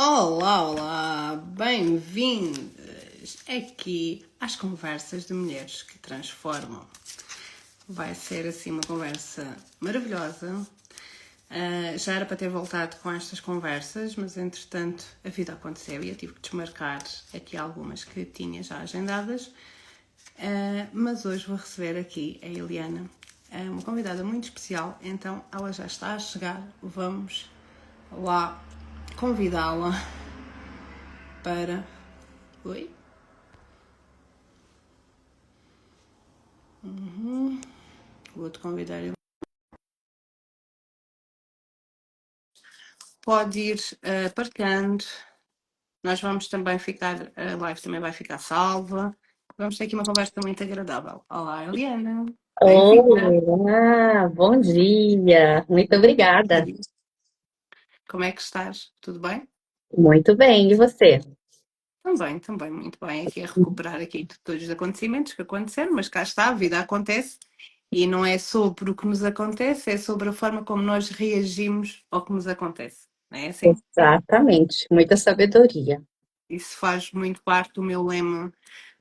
Olá, olá, bem-vindas aqui às conversas de mulheres que transformam. Vai ser assim uma conversa maravilhosa. Já era para ter voltado com estas conversas, mas entretanto a vida aconteceu e eu tive que desmarcar aqui algumas que tinha já agendadas. Mas hoje vou receber aqui a Eliana, uma convidada muito especial, então ela já está a chegar. Vamos lá convidá-la para. Oi? Vou-te convidar. Pode ir partilhando. Nós vamos também ficar, a live também vai ficar salva. Vamos ter aqui uma conversa muito agradável. Olá, Eliana. Bem-vinda. Olá, bom dia. Muito obrigada. Como é que estás? Tudo bem? Muito bem, e você? Também, muito bem. Aqui a recuperar aqui de todos os acontecimentos que aconteceram, mas cá está, a vida acontece e não é sobre o que nos acontece, é sobre a forma como nós reagimos ao que nos acontece. Não é assim? Exatamente, muita sabedoria. Isso faz muito parte do meu lema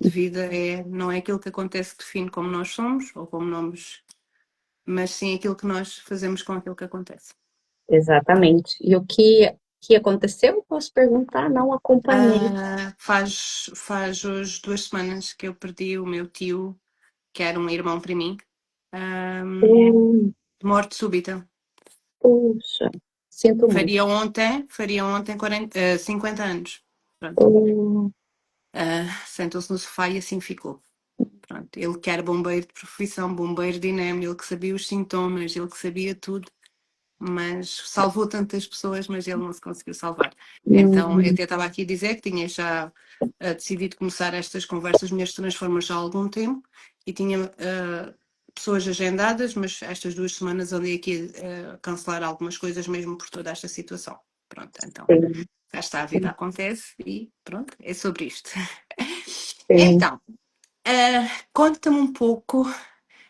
de vida, não é aquilo que acontece que define como nós somos ou como nós, mas sim aquilo que nós fazemos com aquilo que acontece. Exatamente. E o que aconteceu? Posso perguntar? Não acompanhei. Faz hoje 2 semanas que eu perdi o meu tio, que era um irmão para mim, Hum, de morte súbita. Puxa, sinto muito. Faria ontem 50 anos. Pronto. Hum, Sentou-se no sofá e assim ficou. Pronto. Ele que era bombeiro de profissão, bombeiro de INEM, ele que sabia os sintomas, ele que sabia tudo, mas salvou tantas pessoas, mas ele não se conseguiu salvar. Então, eu hum, até estava aqui a dizer que tinha já decidido começar estas conversas Mulheres Transformas já há algum tempo e tinha pessoas agendadas, mas estas 2 semanas andei aqui a cancelar algumas coisas mesmo por toda esta situação. Pronto, então, sim, já está, a vida acontece e pronto, é sobre isto. sim. Então, conta-me um pouco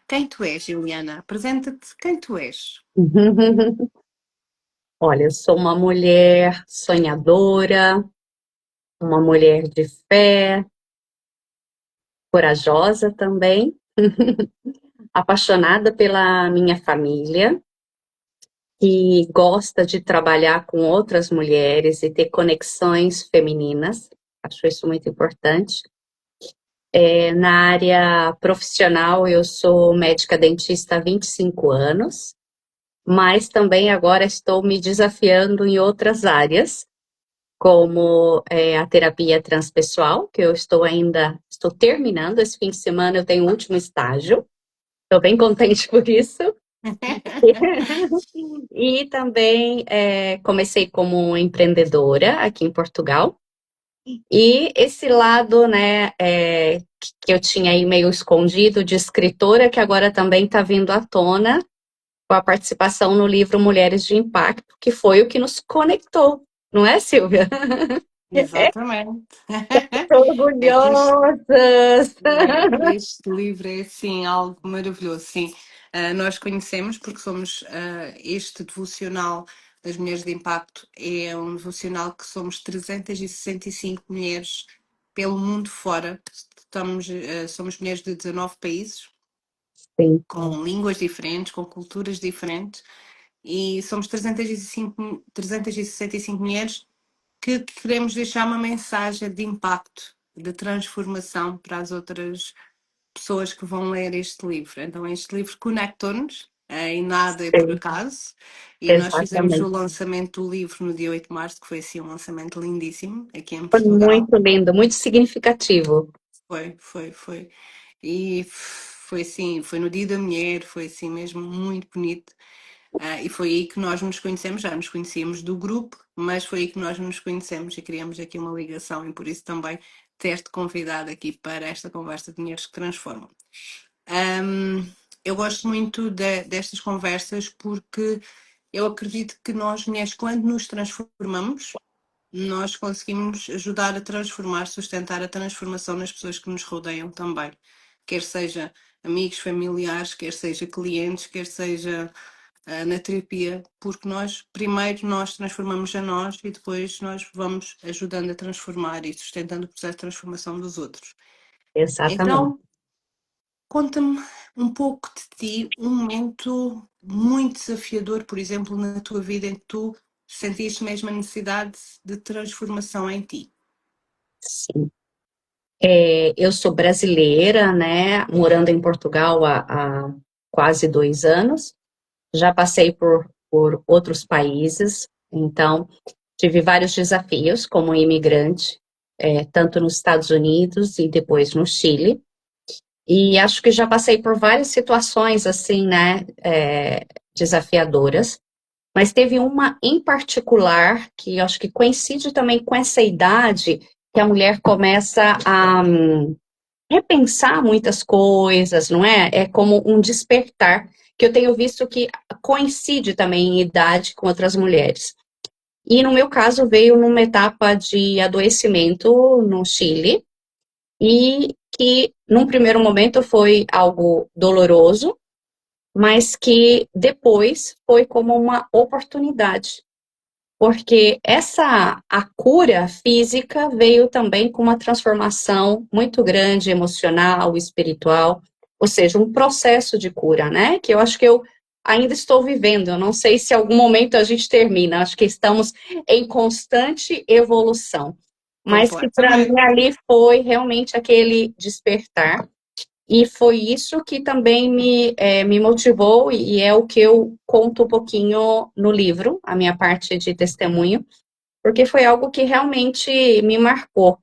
quem tu és, Juliana. Apresenta-te quem tu és. Olha, eu sou uma mulher sonhadora, uma mulher de fé, corajosa também, apaixonada pela minha família, que gosta de trabalhar com outras mulheres e ter conexões femininas. Acho isso muito importante. Na área profissional, eu sou médica dentista há 25 anos, mas também agora estou me desafiando em outras áreas, como a terapia transpessoal, que eu estou terminando esse fim de semana, eu tenho o último estágio. Estou bem contente por isso. E também comecei como empreendedora aqui em Portugal. E esse lado, né, que eu tinha aí meio escondido de escritora, que agora também está vindo à tona com a participação no livro Mulheres de Impacto, que foi o que nos conectou, não é, Silvia? Exatamente. Estou É que orgulhosas! este livro é assim algo maravilhoso. Sim, nós conhecemos porque somos este devocional das Mulheres de Impacto é um devocional que somos 365 mulheres pelo mundo fora. Somos mulheres de 19 países, Sim, com línguas diferentes, com culturas diferentes, e somos 365 mulheres que queremos deixar uma mensagem de impacto, de transformação para as outras pessoas que vão ler este livro. Então, este livro conectou-nos, e nada é por sim, acaso, e nós fizemos o exatamente. lançamento do livro no dia 8 de março, que foi assim um lançamento lindíssimo aqui em Foi Portugal. muito lindo, muito significativo. Foi. E foi assim, foi no Dia da Mulher, foi assim mesmo muito bonito. E foi aí que nós nos conhecemos, já nos conhecíamos do grupo, mas foi aí que nós nos conhecemos e criamos aqui uma ligação e por isso também ter-te convidado aqui para esta conversa de Mulheres que Transformam. Um, eu gosto muito destas conversas porque eu acredito que nós, mulheres, quando nos transformamos, nós conseguimos ajudar a transformar, sustentar a transformação nas pessoas que nos rodeiam também. Quer seja amigos, familiares, quer seja clientes, quer seja na terapia, porque nós, primeiro, nós transformamos a nós e depois nós vamos ajudando a transformar e sustentando o processo de transformação dos outros. Exatamente. Então, conta-me um pouco de ti, um momento muito desafiador, por exemplo, na tua vida em que tu sentiste mesmo a necessidade de transformação em ti. Sim. Eu sou brasileira, né? Morando em Portugal há quase 2 anos. Já passei por outros países, então tive vários desafios como imigrante, tanto nos Estados Unidos e depois no Chile. E acho que já passei por várias situações assim, né, desafiadoras. Mas teve uma em particular que eu acho que coincide também com essa idade que a mulher começa a repensar muitas coisas, não é? É como um despertar, que eu tenho visto que coincide também em idade com outras mulheres. E no meu caso veio numa etapa de adoecimento no Chile, e que num primeiro momento foi algo doloroso, mas que depois foi como uma oportunidade, porque a cura física veio também com uma transformação muito grande, emocional, espiritual, ou seja, um processo de cura, né? Que eu acho que eu ainda estou vivendo. Eu não sei se em algum momento a gente termina. Acho que estamos em constante evolução. Mas que para mim Completamente. ali foi realmente aquele despertar. E foi isso que também me motivou, e é o que eu conto um pouquinho no livro, a minha parte de testemunho, porque foi algo que realmente me marcou.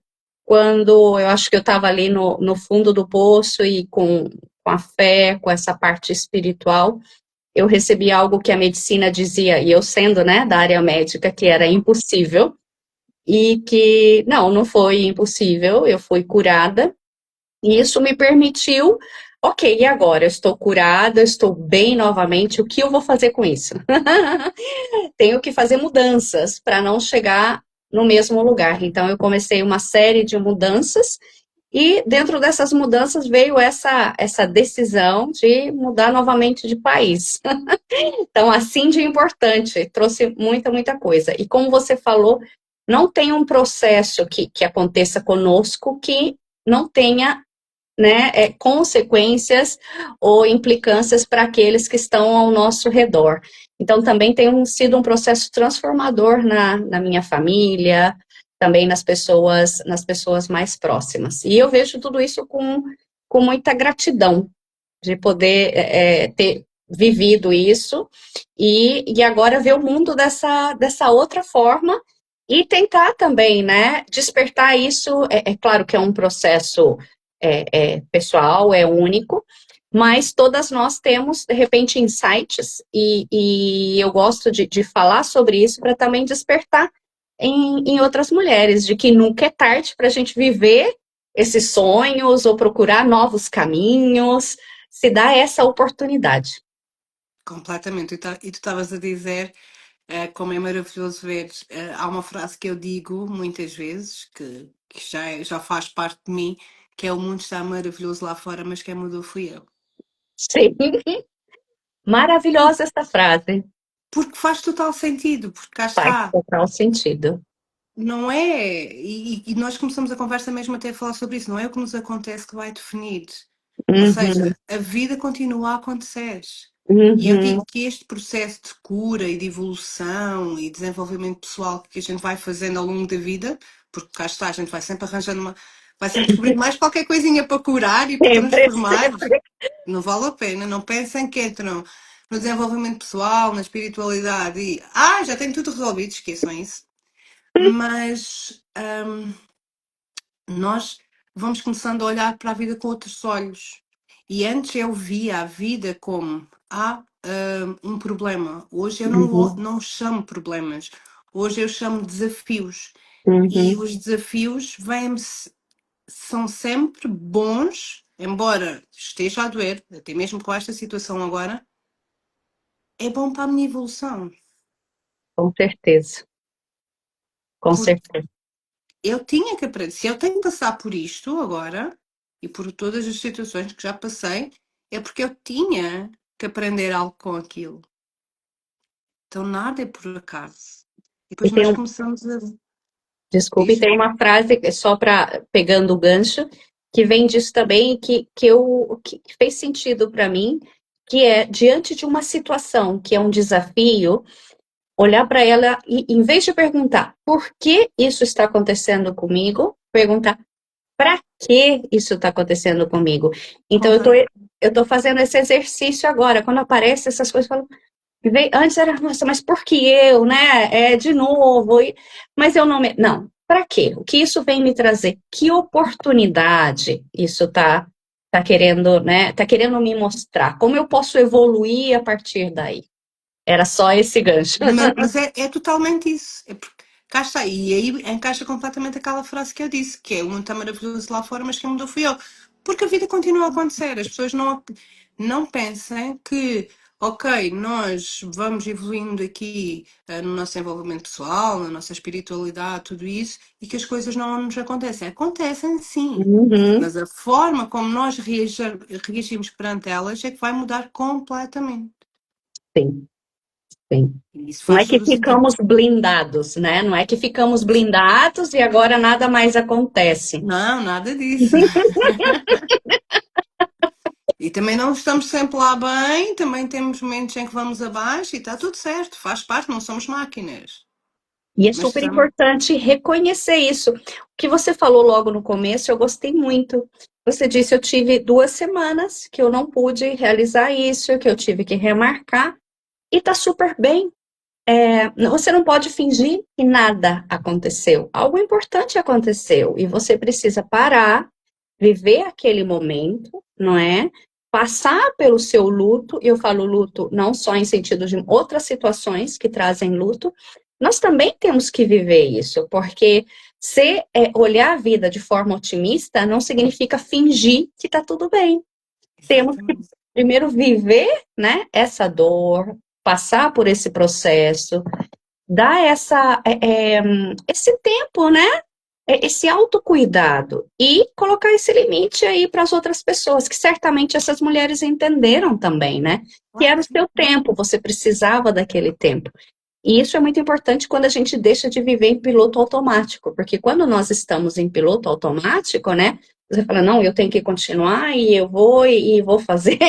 Quando eu acho que eu estava ali no fundo do poço e com a fé, com essa parte espiritual, eu recebi algo que a medicina dizia, e eu sendo, né, da área médica, que era impossível, e que, não foi impossível, eu fui curada, e isso me permitiu, ok, e agora? Eu estou curada, estou bem novamente, o que eu vou fazer com isso? Tenho que fazer mudanças para não chegar no mesmo lugar. Então, eu comecei uma série de mudanças, e dentro dessas mudanças veio essa decisão de mudar novamente de país. Então, assim de importante, trouxe muita, muita coisa. E como você falou, não tem um processo que aconteça conosco que não tenha, né, consequências ou implicâncias para aqueles que estão ao nosso redor. Então, também tem sido um processo transformador na minha família, também nas pessoas mais próximas. E eu vejo tudo isso com muita gratidão de poder ter vivido isso e agora ver o mundo dessa outra forma e tentar também, né, despertar isso. É claro que é um processo pessoal, é único, mas todas nós temos, de repente, insights, e eu gosto de falar sobre isso para também despertar em outras mulheres, de que nunca é tarde para a gente viver esses sonhos ou procurar novos caminhos, se dá essa oportunidade. Completamente. E tu estavas a dizer como é maravilhoso ver. Há uma frase que eu digo muitas vezes, que já faz parte de mim, que é: o mundo está maravilhoso lá fora, mas quem mudou fui eu. Sim, maravilhosa essa frase, Porque faz total sentido, porque cá faz está. total sentido. Não é, e nós começamos a conversa mesmo até a falar sobre isso, não é o que nos acontece que vai definir. Ou Uhum, seja, a vida continua a acontecer. E eu uhum. digo que este processo de cura e de evolução e desenvolvimento pessoal que a gente vai fazendo ao longo da vida, porque cá está, a gente vai sempre arranjando vai sempre descobrindo mais qualquer coisinha para curar e para Sempre, transformar. sempre. Não vale a pena, não pensem que entram no desenvolvimento pessoal, na espiritualidade e já tenho tudo resolvido, esqueçam isso. Mas nós vamos começando a olhar para a vida com outros olhos. E antes eu via a vida como um problema. Hoje eu Uhum, não chamo problemas. Hoje eu chamo desafios. E uhum. os desafios são sempre bons, embora esteja a doer, até mesmo com esta situação agora, é bom para a minha evolução. Com certeza, com Porque certeza. eu tinha que aprender. Se eu tenho que passar por isto agora, e por todas as situações que já passei, é porque eu tinha que aprender algo com aquilo. Então nada é por acaso. E E depois tem nós um, começamos a. desculpe, Diz? tem uma frase só para pegando o gancho que vem disso também que fez sentido para mim, que é diante de uma situação que é um desafio, olhar para ela e em vez de perguntar por que isso está acontecendo comigo, perguntar para que isso está acontecendo comigo. Então Completo. eu tô fazendo esse exercício agora. Quando aparecem essas coisas, eu falo, antes era, nossa, mas por que eu, né? É de novo. Mas eu não me. Não, para quê? O que isso vem me trazer? Que oportunidade isso tá querendo, né? Tá querendo me mostrar? Como eu posso evoluir a partir daí? Era só esse gancho. Mas é totalmente isso. É porque cá está. E aí encaixa completamente aquela frase que eu disse, que é o mundo está maravilhoso lá fora, mas quem mudou fui eu. Porque a vida continua a acontecer. As pessoas não pensem que, ok, nós vamos evoluindo aqui no nosso desenvolvimento pessoal, na nossa espiritualidade, tudo isso, e que as coisas não nos acontecem. Acontecem sim. Uhum, Mas a forma como nós reagimos perante elas é que vai mudar completamente. sim, sim. E isso Não é faz que todo o sentido. ficamos blindados, né? Não é que ficamos blindados e agora nada mais acontece. Não, nada disso. E também não estamos sempre lá bem, também temos momentos em que vamos abaixo e está tudo certo, faz parte, não somos máquinas. E é Mas super estamos. importante reconhecer isso. O que você falou logo no começo, eu gostei muito. Você disse, eu tive 2 semanas que eu não pude realizar isso, que eu tive que remarcar, e tá super bem. Você não pode fingir que nada aconteceu. Algo importante aconteceu e você precisa parar, viver aquele momento, não é? Passar pelo seu luto, e eu falo luto não só em sentido de outras situações que trazem luto, nós também temos que viver isso, porque olhar a vida de forma otimista não significa fingir que está tudo bem. Temos que Exatamente. primeiro viver, né, essa dor, passar por esse processo, dar esse tempo, né? Esse autocuidado e colocar esse limite aí para as outras pessoas, que certamente essas mulheres entenderam também, né? Que Claro era que o sim. seu tempo, você precisava daquele tempo. E isso é muito importante quando a gente deixa de viver em piloto automático, porque quando nós estamos em piloto automático, né? Você fala, não, eu tenho que continuar e eu vou e vou fazer.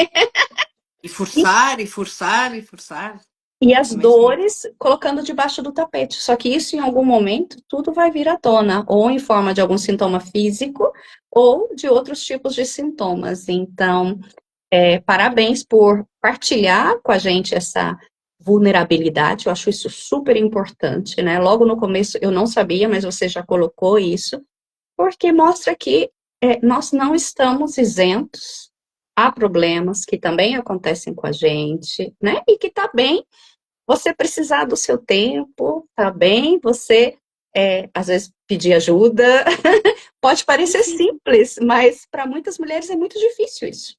E forçar, e forçar, e forçar. E as Também sim. dores colocando debaixo do tapete. Só que isso, em algum momento, tudo vai vir à tona, ou em forma de algum sintoma físico, ou de outros tipos de sintomas. Então, parabéns por partilhar com a gente essa vulnerabilidade. Eu acho isso super importante, né? Logo no começo eu não sabia, mas você já colocou isso, porque mostra que nós não estamos isentos. Há problemas que também acontecem com a gente, né? E que tá bem você precisar do seu tempo, tá bem? Você, às vezes, pedir ajuda. Pode Sim, parecer sim. simples, mas para muitas mulheres é muito difícil isso.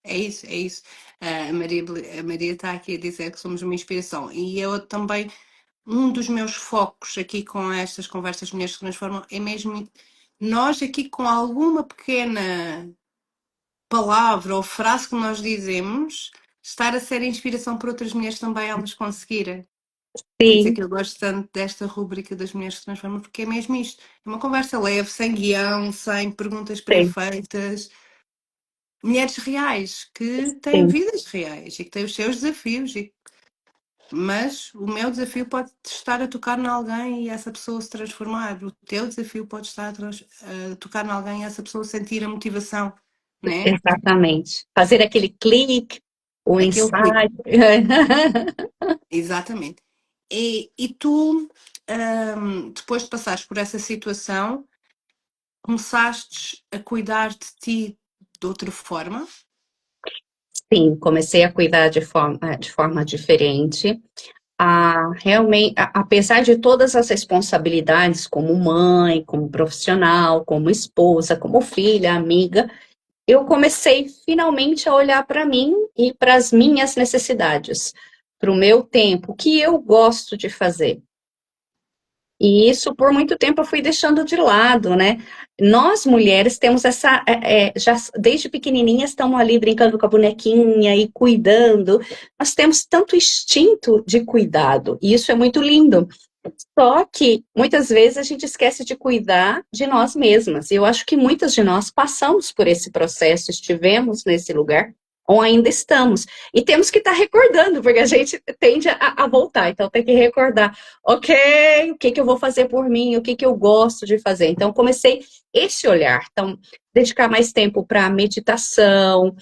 É isso, é isso. A Maria está aqui a dizer que somos uma inspiração. E eu também, um dos meus focos aqui com estas conversas Mulheres que Transformam é mesmo nós aqui com alguma pequena palavra ou frase que nós dizemos estar a ser inspiração para outras mulheres também elas conseguirem. Por isso é Sim, que eu gosto tanto desta rúbrica das Mulheres que Transformam, porque é mesmo isto. É uma conversa leve, sem guião, sem perguntas sim, pré-feitas. Mulheres reais, que têm sim, vidas reais e que têm os seus desafios. Mas o meu desafio pode estar a tocar em alguém e essa pessoa se transformar. O teu desafio pode estar a tocar em alguém e essa pessoa sentir a motivação, né? exatamente. Fazer aquele clique, o Aquele clique. insight. Exatamente. E tu, depois de passares por essa situação, começaste a cuidar de ti de outra forma? Sim, comecei a cuidar de forma diferente. Realmente, apesar de todas as responsabilidades como mãe, como profissional, como esposa, como filha, amiga, eu comecei finalmente a olhar para mim e para as minhas necessidades, para o meu tempo, o que eu gosto de fazer. E isso, por muito tempo, eu fui deixando de lado, né? Nós, mulheres, temos essa. Já desde pequenininhas, estamos ali brincando com a bonequinha e cuidando. Nós temos tanto instinto de cuidado, e isso é muito lindo. Só que, muitas vezes, a gente esquece de cuidar de nós mesmas. E eu acho que muitas de nós passamos por esse processo, estivemos nesse lugar, ou ainda estamos. E temos que estar recordando, porque a gente tende a voltar. Então, tem que recordar, ok, o que eu vou fazer por mim, o que eu gosto de fazer. Então, comecei esse olhar. Então, dedicar mais tempo para meditação,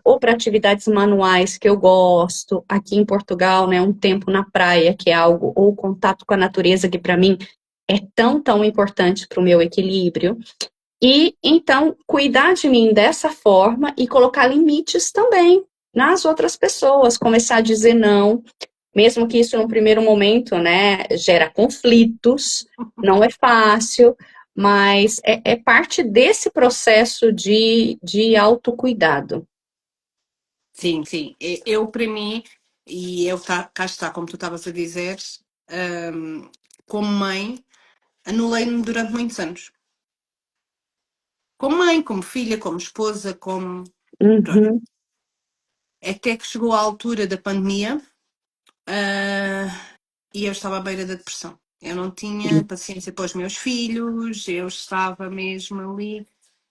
ou para atividades manuais que eu gosto. Aqui em Portugal, né, um tempo na praia, que é algo, ou contato com a natureza, que para mim é tão, tão importante para o meu equilíbrio. E, então, cuidar de mim dessa forma e colocar limites também nas outras pessoas, começar a dizer não, mesmo que isso no primeiro momento, né, gera conflitos, não é fácil, mas é parte desse processo de autocuidado. Sim, sim. Eu, para mim, e eu cá está, como tu estavas a dizer, hum, como mãe, anulei-me durante muitos anos. Como mãe, como filha, como esposa, como. Pronto. Uhum, Até que chegou a altura da pandemia, e eu estava à beira da depressão. Eu não tinha paciência para os meus filhos, eu estava mesmo ali.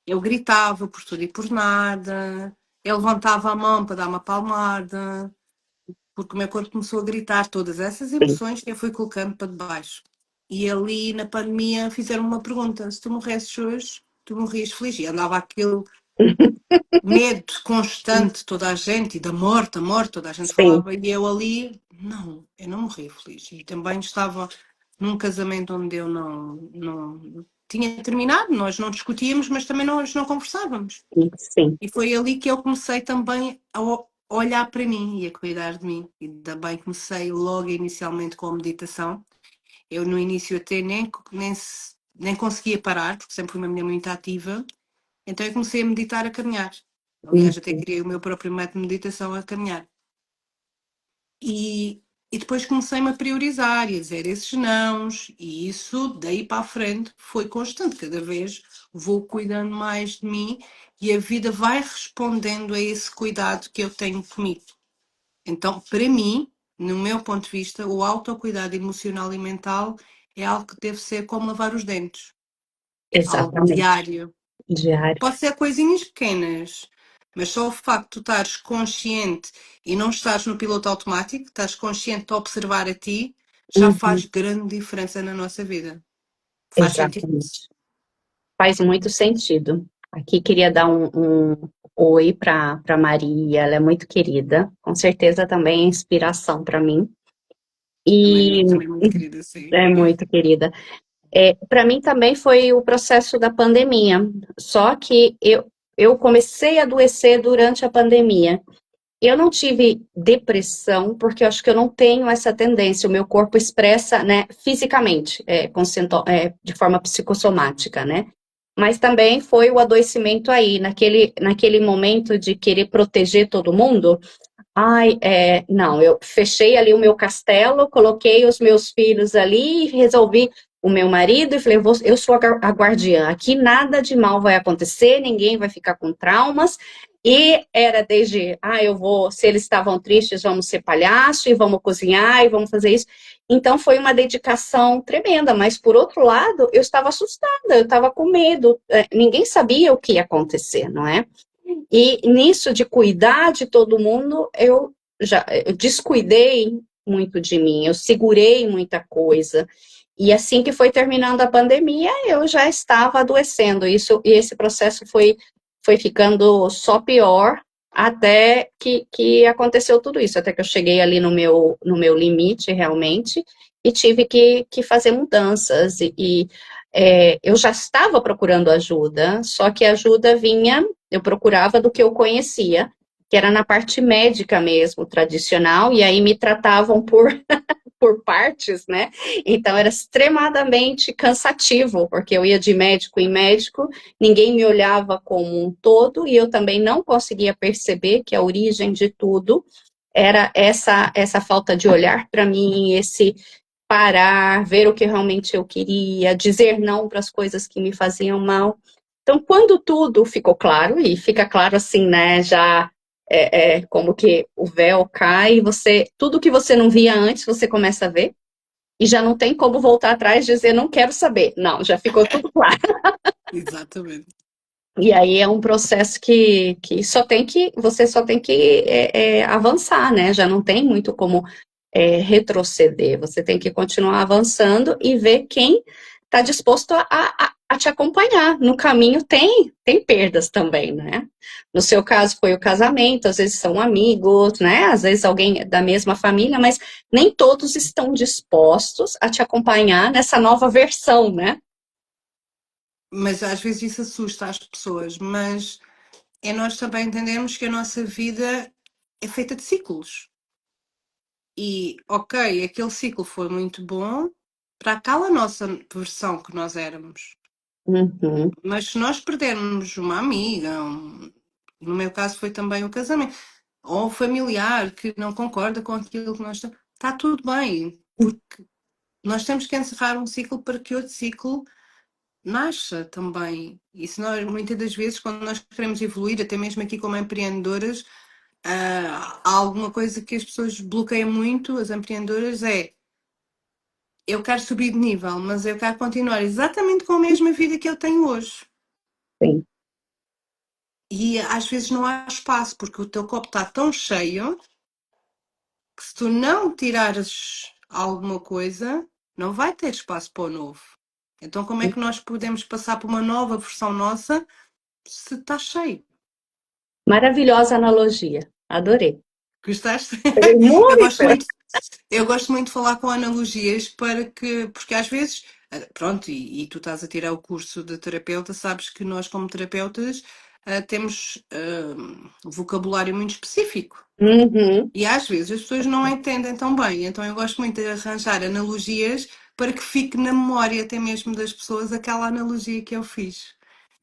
Eu gritava por tudo e por nada, eu levantava a mão para dar uma palmada, porque o meu corpo começou a gritar todas essas sim. emoções que eu fui colocando para debaixo. E ali na pandemia fizeram uma pergunta: se tu morresses hoje, tu morrias feliz? E andava aquele medo constante, toda a gente, e da morte, a morte, toda a gente Sim, falava, e eu ali, não, eu não morri feliz. E também estava num casamento onde eu não tinha terminado, nós não discutíamos, mas também nós não conversávamos. sim, E foi ali que eu comecei também a olhar para mim e a cuidar de mim. E também comecei logo inicialmente com a meditação. Eu no início até nem conseguia parar, porque sempre fui uma mulher muito ativa. Então eu comecei a meditar a caminhar. Aliás, até uhum, criei o meu próprio método de meditação a caminhar. E depois comecei-me a priorizar e a dizer esses nãos, e isso daí para a frente foi constante. Cada vez vou cuidando mais de mim e a vida vai respondendo a esse cuidado que eu tenho comigo. Então, para mim, no meu ponto de vista, o autocuidado emocional e mental é algo que deve ser como lavar os dentes. É algo exatamente. diário. Diário. Pode ser coisinhas pequenas, mas só o facto de tu estares consciente e não estares no piloto automático, estás consciente de observar a ti, já Uhum, faz grande diferença na nossa vida. Faz sentido? exatamente. Faz muito sentido. Aqui queria dar um oi para Maria, ela é muito querida, com certeza também é inspiração para mim. A E Maria também é muito querida, sim. é muito querida. Para mim também foi o processo da pandemia, só que eu comecei a adoecer durante a pandemia. Eu não tive depressão, porque eu acho que eu não tenho essa tendência. O meu corpo expressa, né, fisicamente, de forma psicossomática, né? Mas também foi o adoecimento aí, naquele momento de querer proteger todo mundo. Ai, não, eu fechei ali o meu castelo, coloquei os meus filhos ali, resolvi o meu marido e falei, eu sou a guardiã, aqui nada de mal vai acontecer, ninguém vai ficar com traumas. E era desde, se eles estavam tristes, vamos ser palhaço e vamos cozinhar e vamos fazer isso. Então foi uma dedicação tremenda, mas por outro lado, eu estava assustada, eu estava com medo, ninguém sabia o que ia acontecer, não é? E nisso de cuidar de todo mundo, eu descuidei muito de mim, eu segurei muita coisa. E assim que foi terminando a pandemia, eu já estava adoecendo. E esse processo foi ficando só pior até que aconteceu tudo isso, até que eu cheguei ali no meu limite realmente e tive que fazer mudanças. Eu já estava procurando ajuda, só que a ajuda vinha, eu procurava do que eu conhecia, que era na parte médica mesmo, tradicional, e aí me tratavam por partes, né? Então era extremamente cansativo, porque eu ia de médico em médico, ninguém me olhava como um todo, e eu também não conseguia perceber que a origem de tudo era essa falta de olhar para mim, esse parar, ver o que realmente eu queria, dizer não para as coisas que me faziam mal. Então, quando tudo ficou claro, e fica claro assim, né, já como que o véu cai, tudo que você não via antes, você começa a ver, e já não tem como voltar atrás e dizer, não quero saber. Não, já ficou tudo claro. Exatamente. E aí é um processo que você só tem que avançar, né? Já não tem muito como retroceder. Você tem que continuar avançando e ver quem está disposto a te acompanhar. No caminho tem perdas também, né? No seu caso foi o casamento, às vezes são amigos, né? Às vezes alguém da mesma família, mas nem todos estão dispostos a te acompanhar nessa nova versão, né? Mas às vezes isso assusta as pessoas, mas é nós também entendermos que a nossa vida é feita de ciclos. E, ok, aquele ciclo foi muito bom para aquela nossa versão que nós éramos. Uhum, Mas se nós perdermos uma amiga, no meu caso foi também o casamento, ou um familiar que não concorda com aquilo que nós estamos, está tudo bem, porque nós temos que encerrar um ciclo para que outro ciclo nasça também. E se nós, muitas das vezes, quando nós queremos evoluir, até mesmo aqui como empreendedoras, há alguma coisa que as pessoas bloqueiam muito, as empreendedoras, é eu quero subir de nível, mas eu quero continuar exatamente com a mesma vida que eu tenho hoje. sim. E às vezes não há espaço, porque o teu copo está tão cheio que se tu não tirares alguma coisa, não vai ter espaço para o novo. Então, como é que nós podemos passar para uma nova versão nossa se está cheio? Maravilhosa analogia. Adorei. Gostaste? Eu gosto Muito. muito, eu gosto muito de falar com analogias para que, porque às vezes, pronto, e tu estás a tirar o curso de terapeuta, sabes que nós, como terapeutas, temos um vocabulário muito específico. Uhum. E às vezes as pessoas não entendem tão bem, então eu gosto muito de arranjar analogias para que fique na memória até mesmo das pessoas aquela analogia que eu fiz.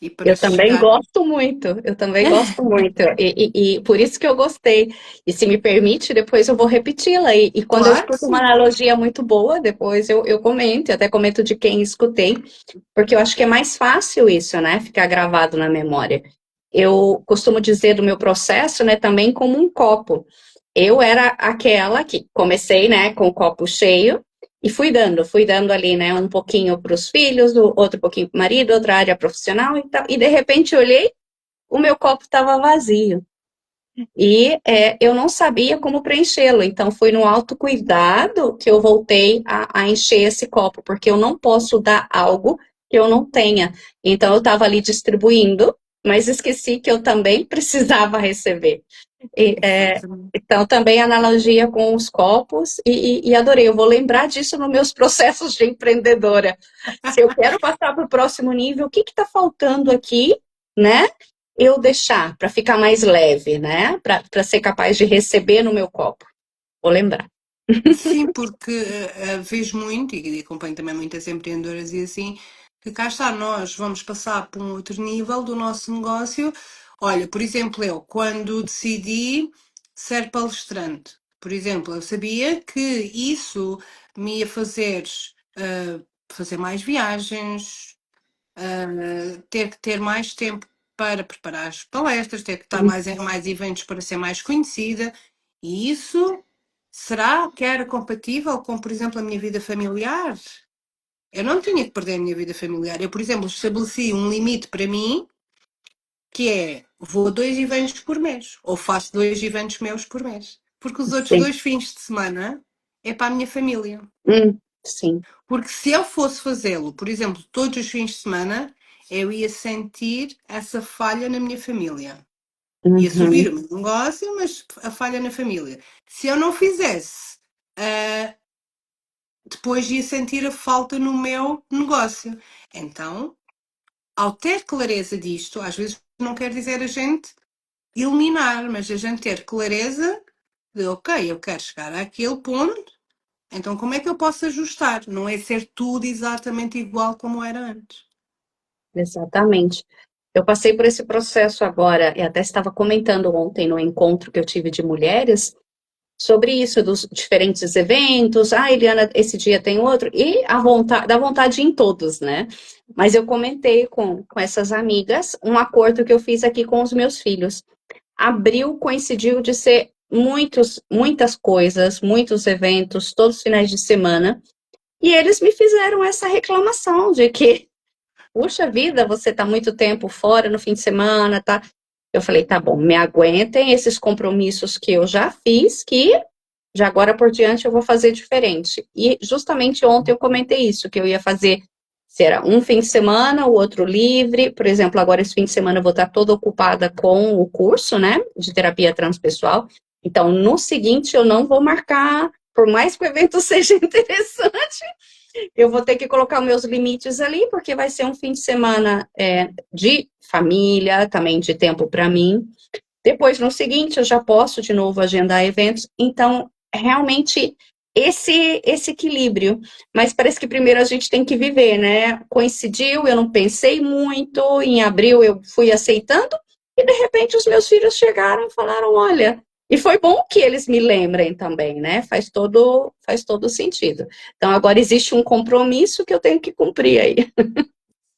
E para Eu também chegar. gosto muito, eu também gosto muito, e por isso que eu gostei. E se me permite, depois eu vou repeti-la. E quando eu Claro que escuto uma sim. analogia muito boa, depois eu comento, e até comento de quem escutei, porque eu acho que é mais fácil isso, né? Ficar gravado na memória. Eu costumo dizer do meu processo, né, também como um copo. Eu era aquela que comecei, né, com o copo cheio e fui dando ali, né, um pouquinho para os filhos, outro pouquinho para o marido, outra área profissional e tal. E de repente olhei, o meu copo estava vazio. E eu não sabia como preenchê-lo. Então foi no autocuidado que eu voltei a encher esse copo, porque eu não posso dar algo que eu não tenha. Então eu estava ali distribuindo, mas esqueci que eu também precisava receber. Exatamente. Então, também analogia com os copos, e adorei. Eu vou lembrar disso nos meus processos de empreendedora. Se eu quero passar para o próximo nível, o que está faltando aqui, né? Eu deixar para ficar mais leve, né? Para ser capaz de receber no meu copo. Vou lembrar. Sim, porque vejo muito, e acompanho também muitas empreendedoras e assim, que cá está, nós vamos passar para um outro nível do nosso negócio. Olha, por exemplo, eu, quando decidi ser palestrante, por exemplo, eu sabia que isso me ia fazer fazer mais viagens, ter que ter mais tempo para preparar as palestras, ter que estar mais em mais eventos para ser mais conhecida. E isso será que era compatível com, por exemplo, a minha vida familiar? Eu não tinha que perder a minha vida familiar. Eu, por exemplo, estabeleci um limite para mim, que é vou a 2 eventos por mês, ou faço 2 eventos meus por mês. Porque os outros Sim. 2 fins de semana é para a minha família. Sim. Porque se eu fosse fazê-lo, por exemplo, todos os fins de semana, eu ia sentir essa falha na minha família. Ia subir Uhum. o meu negócio, mas a falha na família. Se eu não fizesse, ah, depois ia sentir a falta no meu negócio. Então, ao ter clareza disto, às vezes não quer dizer a gente eliminar, mas a gente ter clareza de, ok, eu quero chegar àquele ponto, então como é que eu posso ajustar? Não é ser tudo exatamente igual como era antes. Exatamente. Eu passei por esse processo agora, e até estava comentando ontem no encontro que eu tive de mulheres. sobre isso, dos diferentes eventos. Ah, Eliana, esse dia tem outro. E a vontade, dá vontade em todos, né? Mas eu comentei com essas amigas um acordo que eu fiz aqui com os meus filhos. Abril coincidiu de ser muitas coisas, muitos eventos, todos os finais de semana. E eles me fizeram essa reclamação de que, puxa vida, você está muito tempo fora no fim de semana, tá? Eu falei, tá bom, me aguentem esses compromissos que eu já fiz, que de agora por diante eu vou fazer diferente. E justamente ontem eu comentei isso, que eu ia fazer, se era um fim de semana, o outro livre. Por exemplo, agora esse fim de semana eu vou estar toda ocupada com o curso, né, de terapia transpessoal. Então, no seguinte, eu não vou marcar, por mais que o evento seja interessante, eu vou ter que colocar meus limites ali, porque vai ser um fim de semana de família, também de tempo para mim. Depois, no seguinte, eu já posso de novo agendar eventos. Então, realmente, esse equilíbrio. Mas parece que primeiro a gente tem que viver, né? Coincidiu, eu não pensei muito, em abril eu fui aceitando, e de repente os meus filhos chegaram e falaram, olha... E foi bom que eles me lembrem também, né? Faz todo sentido. Então, agora existe um compromisso que eu tenho que cumprir aí.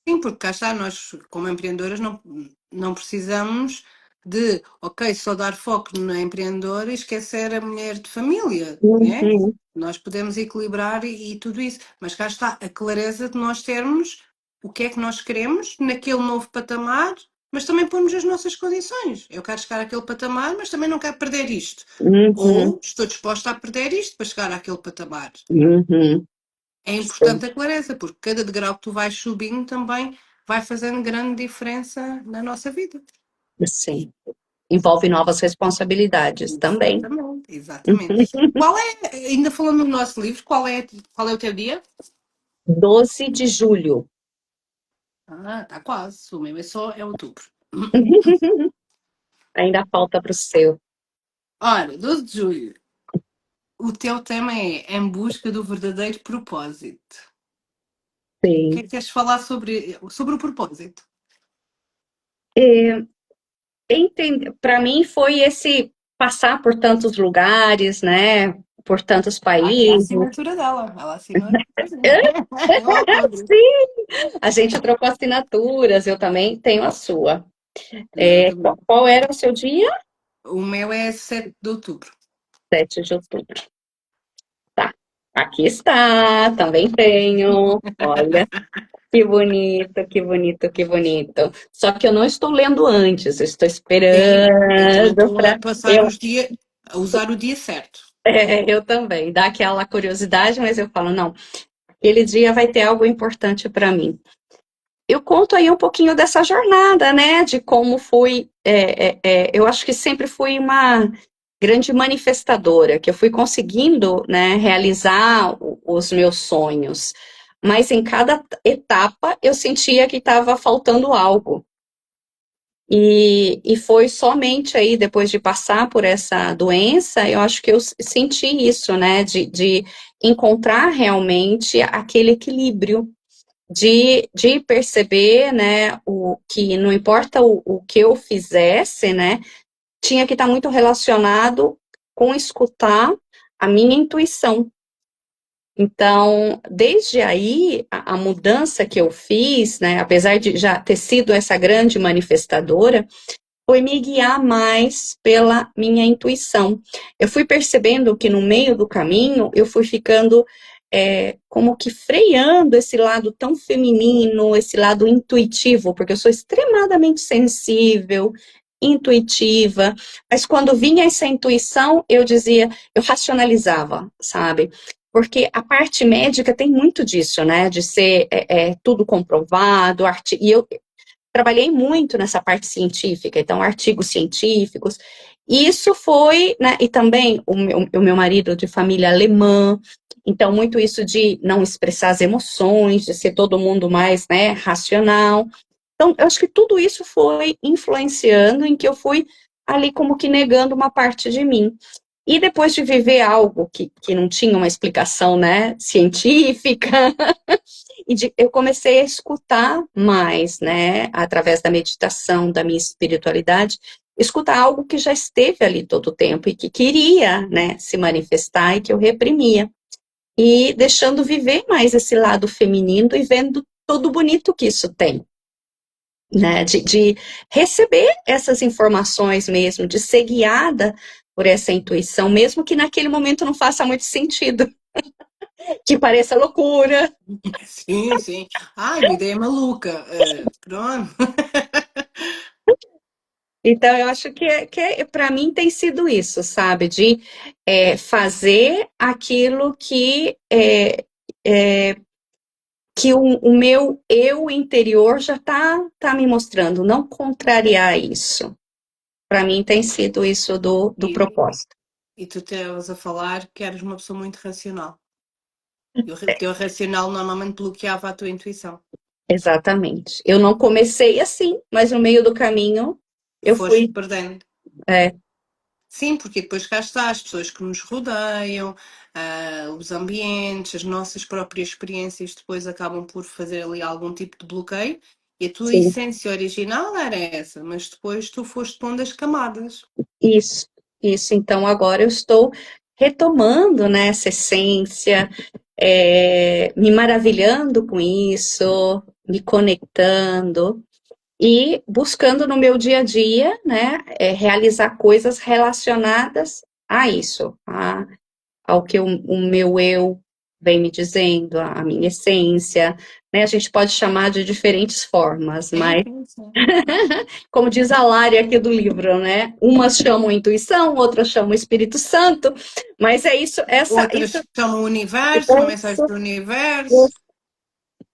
Sim, porque cá está, nós como empreendedoras não precisamos de, ok, só dar foco na empreendedora e esquecer a mulher de família, né? Uhum, Nós podemos equilibrar e tudo isso, mas cá está a clareza de nós termos o que é que nós queremos naquele novo patamar, mas também pomos as nossas condições. Eu quero chegar àquele patamar, mas também não quero perder isto. uhum, Ou estou disposta a perder isto para chegar àquele patamar. uhum. É importante a clareza, porque cada degrau que tu vais subindo também vai fazendo grande diferença na nossa vida. Sim. Envolve novas responsabilidades também. Exatamente, exatamente. Qual é, ainda falando no nosso livro, qual é o teu dia? 12 de julho. Ah, está quase. O meu é outubro. Ainda falta para o seu. Ora, 12 de julho. O teu tema é Em Busca do Verdadeiro Propósito. O que é Sim. que queres falar sobre o propósito? Para mim foi esse passar por tantos lugares, né? Por tantos Está aqui a países. assinatura dela. Ela assinou. É o autógrafo. Sim, a gente trocou assinaturas, eu também tenho a sua. Qual, Exatamente. qual era o seu dia? O meu é 7 de outubro. 7 de outubro. Tá. Aqui está, também tenho. Olha. Que bonito, que bonito, que bonito. Só que eu não estou lendo antes, eu estou Sim, eu também esperando estou a para passar eu, os dias, a usar o dia certo. eu também, dá aquela curiosidade, mas eu falo, não, aquele dia vai ter algo importante para mim. Eu conto aí um pouquinho dessa jornada, né, de como fui, eu acho que sempre fui uma grande manifestadora, que eu fui conseguindo, né, realizar os meus sonhos, mas em cada etapa eu sentia que estava faltando algo. E foi somente aí, depois de passar por essa doença, eu acho que eu senti isso, né, de encontrar realmente aquele equilíbrio, de perceber, né, que não importa o que eu fizesse, né, tinha que estar muito relacionado com escutar a minha intuição. Então, desde aí, a mudança que eu fiz, né, apesar de já ter sido essa grande manifestadora, foi me guiar mais pela minha intuição. Eu fui percebendo que no meio do caminho eu fui ficando como que freando esse lado tão feminino, esse lado intuitivo, porque eu sou extremamente sensível, intuitiva, mas quando vinha essa intuição, eu dizia, eu racionalizava, sabe? Porque a parte médica tem muito disso, né? De ser tudo comprovado, e eu trabalhei muito nessa parte científica, então artigos científicos. E isso foi, né, e também o meu marido de família alemã, então muito isso de não expressar as emoções, de ser todo mundo mais, né, racional. Então, eu acho que tudo isso foi influenciando em que eu fui ali como que negando uma parte de mim. E depois de viver algo que não tinha uma explicação, né, científica, eu comecei a escutar mais, né, através da meditação, da minha espiritualidade, escutar algo que já esteve ali todo o tempo e que queria, né, se manifestar e que eu reprimia. E deixando viver mais esse lado feminino e vendo todo o bonito que isso tem, né, de receber essas informações mesmo, de ser guiada por essa intuição, mesmo que naquele momento não faça muito sentido, que pareça loucura. Sim, sim. Ai, uma ideia maluca. Pronto. Então, eu acho que para mim tem sido isso, sabe? De fazer aquilo que o meu eu interior já tá me mostrando, não contrariar isso. Para mim tem sido isso do E, propósito. e tu estavas a falar que eras uma pessoa muito racional. E o teu racional normalmente bloqueava a tua intuição. Exatamente. Eu não comecei assim, mas no meio do caminho eu Foste fui. perdendo. É, Sim, porque depois cá está as pessoas que nos rodeiam, os ambientes, as nossas próprias experiências depois acabam por fazer ali algum tipo de bloqueio. E a tua sim, essência original era essa, mas depois tu foste pondo as camadas. isso, isso. Então agora eu estou retomando, né, essa essência, me maravilhando com isso, me conectando e buscando no meu dia a dia, né, realizar coisas relacionadas a isso, ao que o meu eu vem me dizendo, a minha essência, né? A gente pode chamar de diferentes formas, Sim, mas, sim, sim. como diz a Lari aqui do livro, né? Umas chamam intuição, outras chamam Espírito Santo, mas é isso, Outras são o universo, uma mensagem isso, do universo.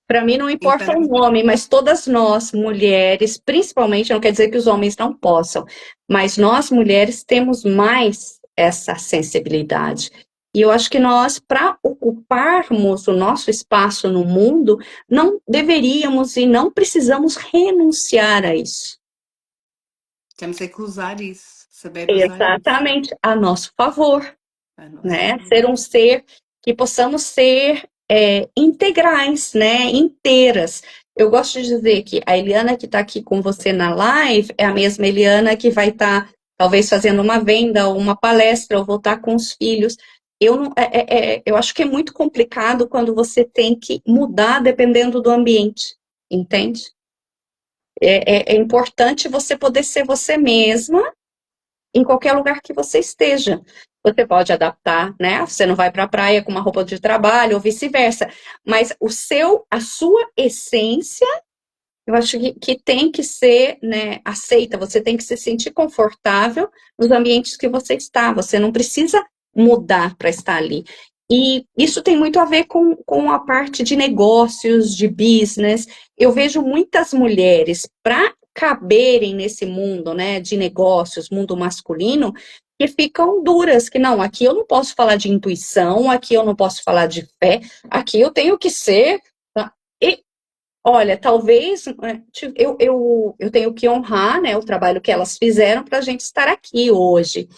para mim não importa o Então, nome, mas todas nós, mulheres, principalmente, não quer dizer que os homens não possam, mas nós, mulheres, temos mais essa sensibilidade. E eu acho que nós, para ocuparmos o nosso espaço no mundo, não deveríamos e não precisamos renunciar a isso. temos é que usar isso, saber usar isso Exatamente, a nosso favor. a nosso Né? favor. Ser um ser que possamos ser integrais, né? Inteiras. Eu gosto de dizer que a Eliana que está aqui com você na live é a mesma Eliana que vai estar, talvez, fazendo uma venda ou uma palestra ou voltar com os filhos. Eu, não, eu acho que é muito complicado quando você tem que mudar dependendo do ambiente, entende? É importante você poder ser você mesma em qualquer lugar que você esteja. Você pode adaptar, né? Você não vai para a praia com uma roupa de trabalho ou vice-versa, mas a sua essência, eu acho que tem que ser, né, aceita. Você tem que se sentir confortável nos ambientes que você está. Você não precisa mudar para estar ali. E isso tem muito a ver com a parte de negócios, de business. Eu vejo muitas mulheres, para caberem nesse mundo, né, de negócios, mundo masculino, que ficam duras, que não, aqui eu não posso falar de intuição, aqui eu não posso falar de fé, aqui eu tenho que ser. E, olha, talvez eu tenho que honrar, né, o trabalho que elas fizeram para a gente estar aqui hoje.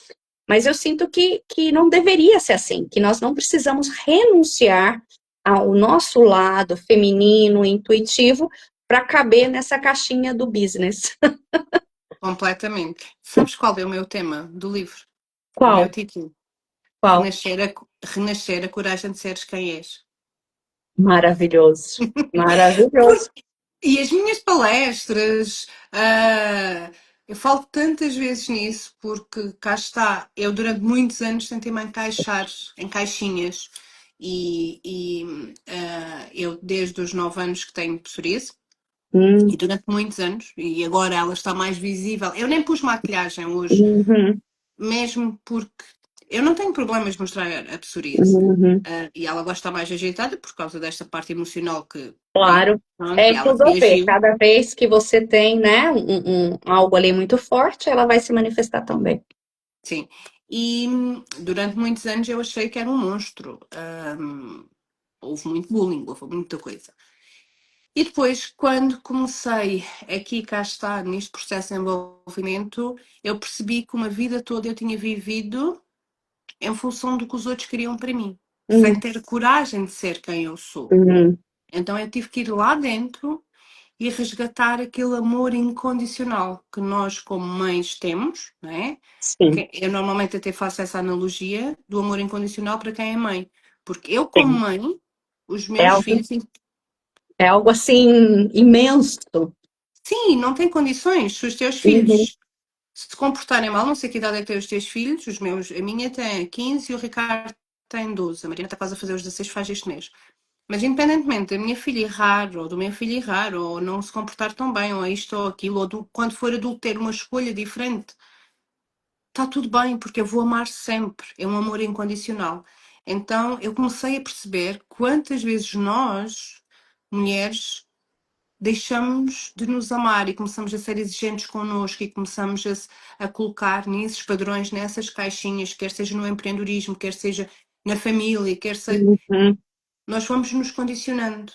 Mas eu sinto que não deveria ser assim, que nós não precisamos renunciar ao nosso lado feminino, intuitivo, para caber nessa caixinha do business. Completamente. Sabes qual é o meu tema do livro? O meu Qual? título? Qual? Renascer a coragem de seres quem és. Maravilhoso. Maravilhoso. E as minhas palestras, eu falo tantas vezes nisso, porque cá está, eu durante muitos anos tentei-me encaixar em caixinhas. Eu, desde os 9 anos que tenho psoríase, e Hum, durante muitos anos, e agora ela está mais visível. Eu nem pus maquilhagem hoje, uhum, mesmo porque eu não tenho problemas de mostrar a psoríase. uhum. E ela agora está mais ajeitada por causa desta parte emocional que, né? Claro. Pronto, É e ela tudo a ver. reagiu. Cada vez que você tem, né, algo ali muito forte, ela vai se manifestar também. Sim. E durante muitos anos eu achei que era um monstro. Houve muito bullying, houve muita coisa. E depois, quando comecei aqui, cá está, neste processo de envolvimento, eu percebi que uma vida toda eu tinha vivido em função do que os outros queriam para mim, sem Uhum, ter coragem de ser quem eu sou. uhum, Então eu tive que ir lá dentro e resgatar aquele amor incondicional que nós, como mães, temos, não é? Sim, Eu normalmente até faço essa analogia do amor incondicional para quem é mãe. Porque eu, como sim. mãe, os É meus algo, filhos, é algo assim imenso. sim, não têm condições. Se os teus Uhum, filhos se comportarem mal, não sei que idade é que têm os teus filhos, os meus, a minha tem 15 e o Ricardo tem 12. A Mariana está quase a fazer os 16, faz este mês. Mas independentemente da minha filha errar, ou do meu filho errar, ou não se comportar tão bem, ou isto ou aquilo, ou quando for adulto ter uma escolha diferente, está tudo bem, porque eu vou amar sempre. É um amor incondicional. Então eu comecei a perceber quantas vezes nós, mulheres, deixamos de nos amar e começamos a ser exigentes connosco e começamos a colocar nesses padrões, nessas caixinhas, quer seja no empreendedorismo, quer seja na família, quer seja. uhum, Nós vamos nos condicionando.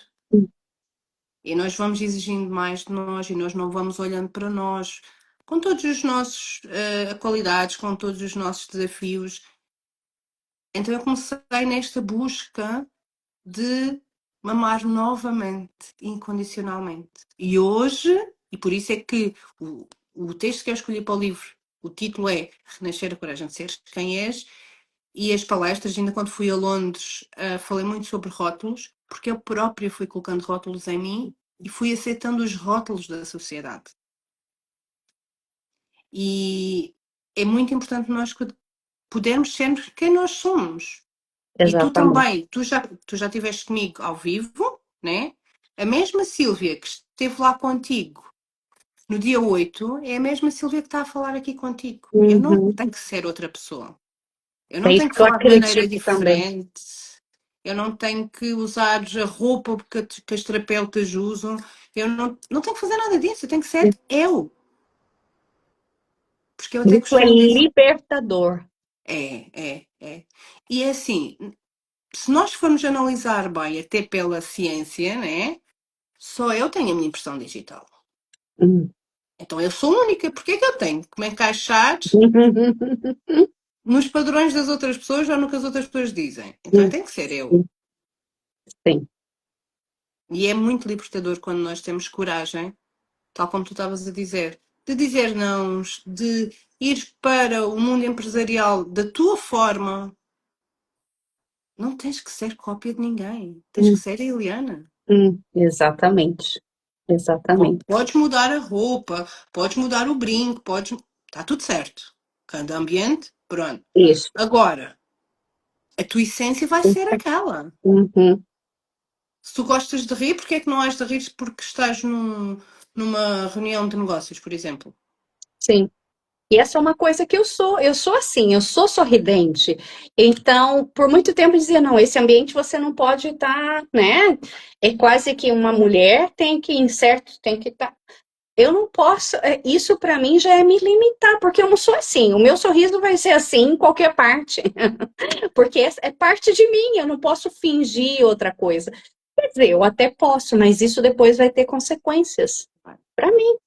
E nós vamos exigindo mais de nós e nós não vamos olhando para nós, com todos os nossos qualidades, com todos os nossos desafios. Então eu comecei nesta busca de me amar novamente, incondicionalmente. E hoje, e por isso é que o texto que eu escolhi para o livro, o título é Renascer a Coragem de Seres Quem És, e as palestras, ainda quando fui a Londres, falei muito sobre rótulos, porque eu própria fui colocando rótulos em mim e fui aceitando os rótulos da sociedade. E é muito importante nós podermos ser quem nós somos. E tu exatamente. também, tu já estiveste comigo ao vivo, né? A mesma Sílvia que esteve lá contigo no dia 8 é a mesma Sílvia que está a falar aqui contigo. Eu não Uhum. tenho que ser outra pessoa. Eu É não isso tenho que que eu falar de maneira acredito também. diferente. Eu não tenho que usar a roupa que as terapeutas usam. Eu não tenho que fazer nada disso. Eu tenho que ser eu. Porque eu até Isso é costumo dizer. libertador. É. E é assim, se nós formos analisar bem, até pela ciência, né? Só eu tenho a minha impressão digital. Hum. Então eu sou única. Porque é que eu tenho que me encaixar nos padrões das outras pessoas ou no que as outras pessoas dizem? Então eu tenho que ser eu. Sim. E é muito libertador quando nós temos coragem, tal como tu estavas a dizer, de dizer não, de ir para o mundo empresarial da tua forma. Não tens que ser cópia de ninguém. Tens que Hum, ser a Eliana. exatamente. Exatamente. Podes mudar a roupa, podes mudar o brinco, podes. Está tudo certo. Cada ambiente, pronto. Isso. Agora, a tua essência vai ser aquela. Uhum. Se tu gostas de rir, porque é que não has de rir porque estás numa reunião de negócios, por exemplo? Sim. E essa é uma coisa que eu sou assim, eu sou sorridente. Então, por muito tempo eu dizia, não, esse ambiente você não pode estar, né? É quase que uma mulher tem que, em certo, tem que estar. Eu não posso, isso para mim já é me limitar, porque eu não sou assim. O meu sorriso vai ser assim em qualquer parte, porque é parte de mim, eu não posso fingir outra coisa. Quer dizer, eu até posso, mas isso depois vai ter consequências para mim.